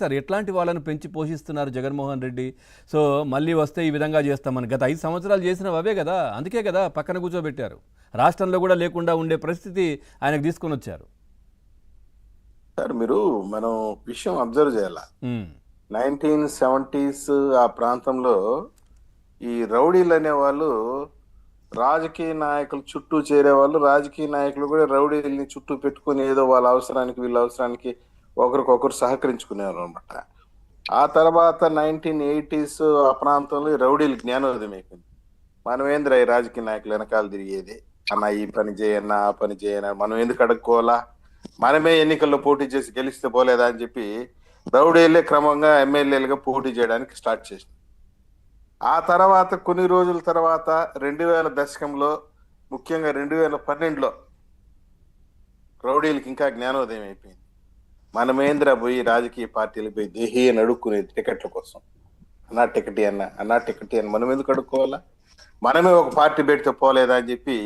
Sir ఎట్లాంటి వాళ్ళని పెంచి పోషిస్తున్నారు జగన్మోహన్ రెడ్డి. సో మళ్ళీ వస్తే ఈ విధంగా చేస్తామని గత 5 సంవత్సరాలు చేసినవి అవే కదా, అందుకే కదా పక్కన కూర్చోబెట్టారు. రాష్ట్రంలో కూడా లేకుండా ఉండే పరిస్థితి ఆయనకు తీసుకొని వచ్చారు. సార్ మీరు మనం విషయం అబ్జర్వ్ చేయాల. ఉమ్, 1970s ఆ ప్రాంతంలో ఈ రౌడీలు అనేవాళ్ళు రాజకీయ నాయకులు చుట్టూ చేరేవాళ్ళు. రాజకీయ నాయకులు కూడా రౌడీల్ని చుట్టూ పెట్టుకుని ఏదో వాళ్ళ అవసరానికి వీళ్ళ అవసరానికి ఒకరికొకరు సహకరించుకునేవారు అనమాట. ఆ తర్వాత 1980s ఆ ప్రాంతంలో ఈ రౌడీలు జ్ఞానోదయం అయిపోయింది. మనం ఏందిరా ఈ రాజకీయ నాయకులు వెనకాల తిరిగేది, అన్న ఈ పని చేయన్నా ఆ పని చేయనా, మనం ఎందుకు అడుక్కోవాలా, మనమే ఎన్నికల్లో పోటీ చేసి గెలిస్తే పోలేదా అని చెప్పి రౌడీలే క్రమంగా ఎమ్మెల్యేలుగా పోటీ చేయడానికి స్టార్ట్ చేసింది. ఆ తర్వాత కొన్ని రోజుల తర్వాత 2000 దశకంలో, ముఖ్యంగా 2012లో రౌడీలకి ఇంకా జ్ఞానోదయం అయిపోయింది. మనమేంద్ర పోయి రాజకీయ పార్టీలు పోయి దేహీ అని అడుక్కునేది టికెట్ల కోసం. అన్నా టికెట్ అన్నా టికెట్ అని మనం ఎందుకు అడుక్కోవాలా, మనమే ఒక పార్టీ పెడితే పోలేదా అని చెప్పి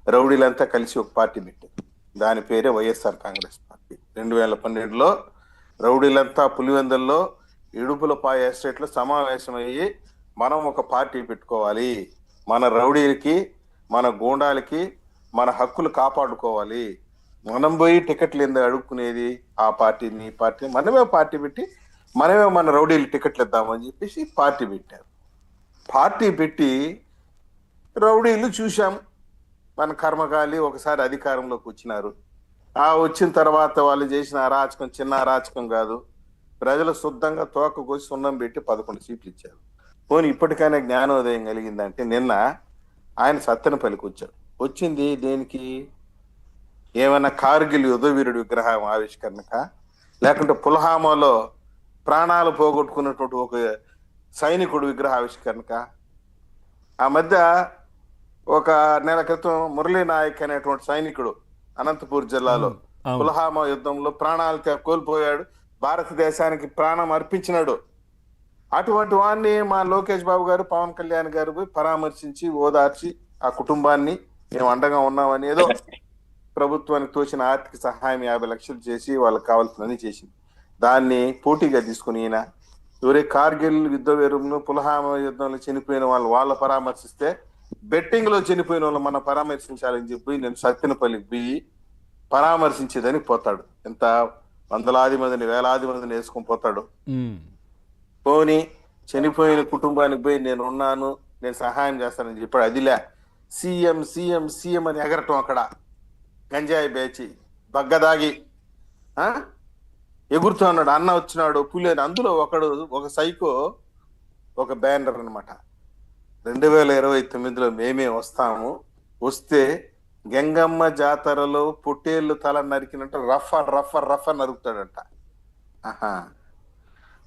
రౌడీలంతా కలిసి ఒక పార్టీ పెట్టారు. దాని పేరే వైఎస్ఆర్ కాంగ్రెస్ పార్టీ. 2012లో రౌడీలంతా పులివెందుల్లో ఇడుపులపాయ ఎస్టేట్లో సమావేశమయ్యి మనం ఒక పార్టీ పెట్టుకోవాలి, మన రౌడీలకి మన గూండాలకి మన హక్కులు కాపాడుకోవాలి, మనం పోయి టికెట్లు ఎందుకు అడుక్కునేది, ఆ పార్టీని ఈ పార్టీని మనమే పార్టీ పెట్టి మనమే మన రౌడీలు టికెట్లు ఇద్దామని చెప్పేసి పార్టీ పెట్టారు. పార్టీ పెట్టి రౌడీలు చూశాం, మన కర్మకాలి ఒకసారి అధికారంలోకి వచ్చినారు. ఆ వచ్చిన తర్వాత వాళ్ళు చేసిన అరాచకం చిన్న అరాచకం కాదు. ప్రజలు శుద్ధంగా తోక కోసి సున్నం పెట్టి 11 సీట్లు ఇచ్చారు. పోనీ ఇప్పటికైనా జ్ఞానోదయం కలిగిందంటే నిన్న ఆయన సత్తెనపల్లికి వచ్చాడు. వచ్చింది దేనికి, ఏమైనా కార్గిల్ యుద్ధవీరుడి విగ్రహం ఆవిష్కరణక, లేకుంటే పుల్హామాలో ప్రాణాలు పోగొట్టుకున్నటువంటి ఒక సైనికుడు విగ్రహ ఆవిష్కరణక? ఆ మధ్య ఒక నెల క్రితం మురళీ నాయక్ అనేటువంటి సైనికుడు అనంతపూర్ జిల్లాలో పుల్హామా యుద్ధంలో ప్రాణాలు కోల్పోయాడు, భారతదేశానికి ప్రాణం అర్పించినాడు. అటువంటి వాడిని మా లోకేష్ బాబు గారు పవన్ కళ్యాణ్ గారు పోయి పరామర్శించి ఓదార్చి ఆ కుటుంబాన్ని మేము అండగా ఉన్నామని ఏదో ప్రభుత్వానికి తోచిన ఆర్థిక సహాయం 50 లక్షలు చేసి వాళ్ళకి కావాల్సినది చేసింది. దాన్ని పోటీగా తీసుకుని ఈయన ఎవరే కార్గిల్ యుద్ధ వీరులను పుల్హామా యుద్ధంలో చనిపోయిన వాళ్ళ పరామర్శిస్తే బెట్టింగ్ లో చనిపోయిన వాళ్ళు మనం పరామర్శించాలని చెప్పి నేను సత్తెనపల్లికి పోయి పరామర్శించేదని పోతాడు. ఎంత వందలాది మందిని వేలాది మందిని వేసుకొని పోతాడు. పోని చనిపోయిన కుటుంబానికి పోయి నేను ఉన్నాను, నేను సహాయం చేస్తానని చెప్పాడు. అదిలే సీఎం సీఎం సీఎం అని ఎగరటం, అక్కడ గంజాయి బేచి బగ్గదాగి ఎగురుతూ అన్నాడు. అన్న వచ్చినాడు పులి అని. అందులో ఒక సైకో ఒక బ్యానర్ అనమాట, 2029లో మేమే వస్తాము, వస్తే గంగమ్మ జాతరలో పొట్టేళ్ళు తల నరికినట్టు రఫ నరుకుతాడంట. ఆహా,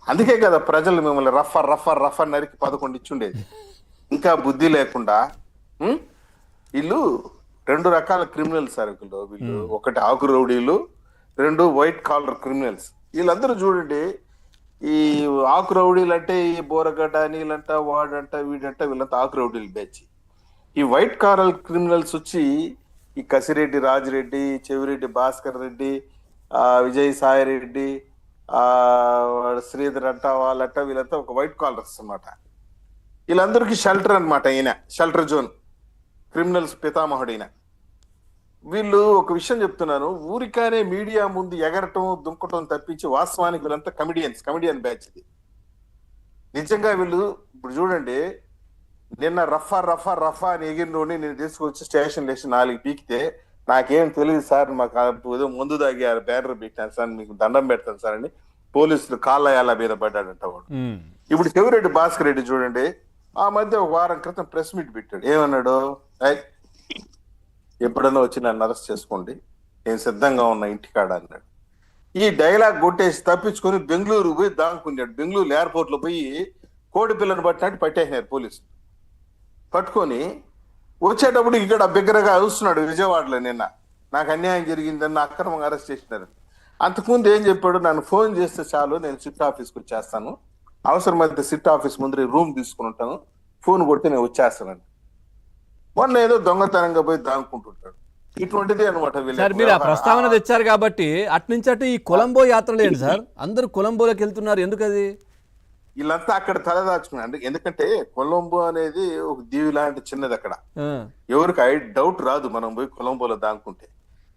అందుకే కదా ప్రజలు మిమ్మల్ని రఫ నరికి 11 ఇచ్చుండేది. ఇంకా బుద్ధి లేకుండా వీళ్ళు 2 రకాల క్రిమినల్స్ సార్ వీళ్ళు. ఒకటి ఆకు రౌడీలు, 2 వైట్ కాలర్ క్రిమినల్స్. వీళ్ళందరూ చూడండి, ఈ ఆకు రౌడీలు అంటే ఈ బోరగడ్డ నీళ్ళంట వాడంట వీడంట వీళ్ళంతా ఆకు రౌడీలు బ్యాచ్. ఈ వైట్ కాలర్ క్రిమినల్స్ వచ్చి ఈ కసిరెడ్డి రాజిరెడ్డి, చెవిరెడ్డి భాస్కర్ రెడ్డి, విజయసాయి రెడ్డి, శ్రీధర్ అంట వాళ్ళంట వీళ్ళంతా ఒక వైట్ కాలర్స్ అనమాట. వీళ్ళందరికీ షెల్టర్ అనమాట. ఈయన షెల్టర్ జోన్ క్రిమినల్స్ పితామహుడు ఈయన. వీళ్ళు ఒక విషయం చెప్తున్నాను, ఊరికానే మీడియా ముందు ఎగరటం దుంకటం తప్పించి వాస్తవానికి వీళ్ళంతా కమిడియన్ బ్యాచ్ ఇది. నిజంగా వీళ్ళు ఇప్పుడు చూడండి, నిన్న రఫా అని ఎగిరినోడిని నేను తీసుకొచ్చి స్టేషన్ వేసి 4 పీకితే నాకేం తెలియదు సార్, మాకు ఏదో ముందు దాగారు బ్యానర్ పెట్టాను సార్, మీకు దండం పెడతాను సార్ అని పోలీసులు కాళ్ళయాల మీద పడ్డాడంట వాడు. ఇప్పుడు చెవిరెడ్డి భాస్కర్ రెడ్డి చూడండి, ఆ మధ్య ఒక వారం క్రితం ప్రెస్ మీట్ పెట్టాడు. ఏమన్నాడు, ఎప్పుడన్నా వచ్చి నన్ను అరెస్ట్ చేసుకోండి, నేను సిద్ధంగా ఉన్నా ఇంటికాడ అన్నాడు. ఈ డైలాగ్ కొట్టేసి తప్పించుకొని బెంగళూరు పోయి దాక్కున్నాడు. బెంగళూరు ఎయిర్పోర్ట్ లో పోయి కోడి పిల్లని పట్టినట్టు పట్టేసినారు పోలీసులు. పట్టుకొని వచ్చేటప్పుడు ఇక్కడ బిగ్గరగా అరుస్తున్నాడు విజయవాడలో. నిన్న నాకు అన్యాయం జరిగిందని అక్రమంగా అరెస్ట్ చేసినారు. అంతకుముందు ఏం చెప్పాడు, నన్ను ఫోన్ చేస్తే చాలు, నేను సిట్ ఆఫీస్కి వచ్చేస్తాను, అవసరమైతే సిట్ ఆఫీస్ ముందర రూమ్ తీసుకుని ఉంటాను, ఫోన్ కొడితే నేను వచ్చేస్తానండి. మొన్న ఏదో దొంగతనంగా పోయి దాక్కుంటుంటాడు. ఇటువంటిది అనమాట సార్ మీరు ఆ ప్రస్తావన తెచ్చారు కాబట్టి అట్నుంచటు ఈ కొలంబో యాత్రలు ఏంటి సార్? అందరూ కొలంబోలోకి వెళ్తున్నారు, ఎందుకు అది? వీళ్ళంతా అక్కడ తలదాచుకున్నారు. ఎందుకంటే కొలంబో అనేది ఒక దీవి లాంటి చిన్నది అక్కడ. ఆ, ఎవరికి డౌట్ రాదు మనం పోయి కొలంబోలో దాక్కుంటే.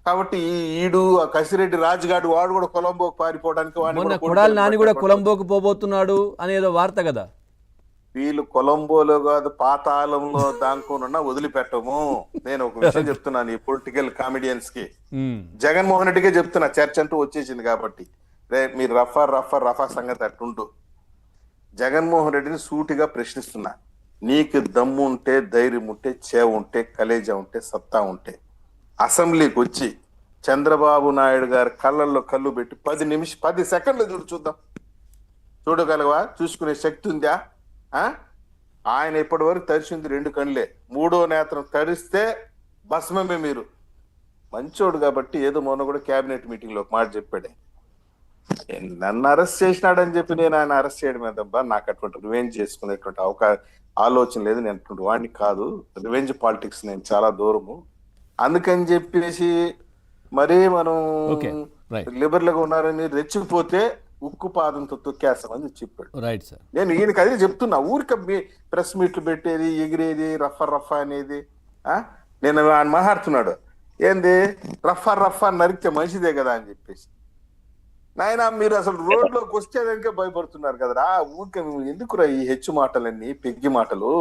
కాబట్టి ఈడు ఆ కసిరెడ్డి రాజుగాడు వాడు కూడా కొలంబోకి పారిపోవడానికి వాడిని మొన్న కూడా కొడాలి నాని కూడా కొట్టుకొని కొలంబోకు పోబోతున్నాడు అనేదో వార్త కదా. వీళ్ళు కొలంబోలో కాదు పాతాళంలో దాంకున్నా వదిలిపెట్టము. నేను ఒక విషయం చెప్తున్నాను ఈ పొలిటికల్ కామెడియన్స్ కి, ఉమ్, జగన్మోహన్ రెడ్డికే చెప్తున్నా, చర్చ అంటూ వచ్చేసింది కాబట్టి. రే మీరు రఫా సంగతి అట్టుంటూ జగన్మోహన్ రెడ్డిని సూటిగా ప్రశ్నిస్తున్నా. నీకు దమ్ము ఉంటే, ధైర్యం ఉంటే, చేవ ఉంటే, కలేజా ఉంటే, సత్తా ఉంటే అసెంబ్లీకి వచ్చి చంద్రబాబు నాయుడు గారి కళ్ళల్లో కళ్ళు పెట్టి 10 సెకండ్లు చూద్దాం. చూడగలవా? చూసుకునే శక్తి ఉందా? ఆయన ఇప్పటి వరకు తరిచింది 2 కళ్ళే, 3వ నేత్రం తరిస్తే భస్మమే. మీరు మంచోడు కాబట్టి ఏదో మొన్న కూడా కేబినెట్ మీటింగ్ లో ఒక మాట చెప్పాడే, నన్ను అరెస్ట్ చేసినాడని చెప్పి నేను ఆయన అరెస్ట్ చేయడం ఏదబ్బా, నాకు అటువంటి రివెంజ్ చేసుకునేటువంటి ఆలోచన లేదు, నేను అటువంటి వాడిని కాదు, రివెంజ్ పాలిటిక్స్ నేను చాలా దూరము, అందుకని చెప్పేసి మరీ మనం ఓకే, రైట్ లిబరల్ గా ఉన్నారని రెచ్చిపోతే ఉక్కు పాదంతో తొక్కేస్తామని చెప్పాడు. Right sir. నేను ఈయనకి అదే చెప్తున్నా, ఊరిక ప్రెస్ మీట్లు పెట్టేది, ఎగిరేది, రఫా అనేది. నేను ఆయన మాట్లాడుతున్నాడు, ఏంది రఫా నరికితే మంచిదే కదా అని చెప్పేసి. నాయన మీరు అసలు రోడ్లోకి వచ్చేదానికే భయపడుతున్నారు కదరా, ఊరికే ఎందుకురా ఈ హెచ్చు మాటలన్నీ, పెగ్గి మాటలు?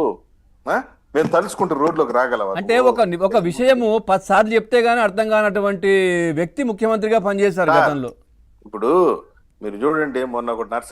మేము తలుచుకుంటే రోడ్లోకి రాగలవా? అంటే ఒక విషయము 10 సార్లు చెప్తే గానీ అర్థం కానటువంటి వ్యక్తి ముఖ్యమంత్రిగా పనిచేశారు గతంలో. ఇప్పుడు మీరు చూడండి, మొన్న ఒక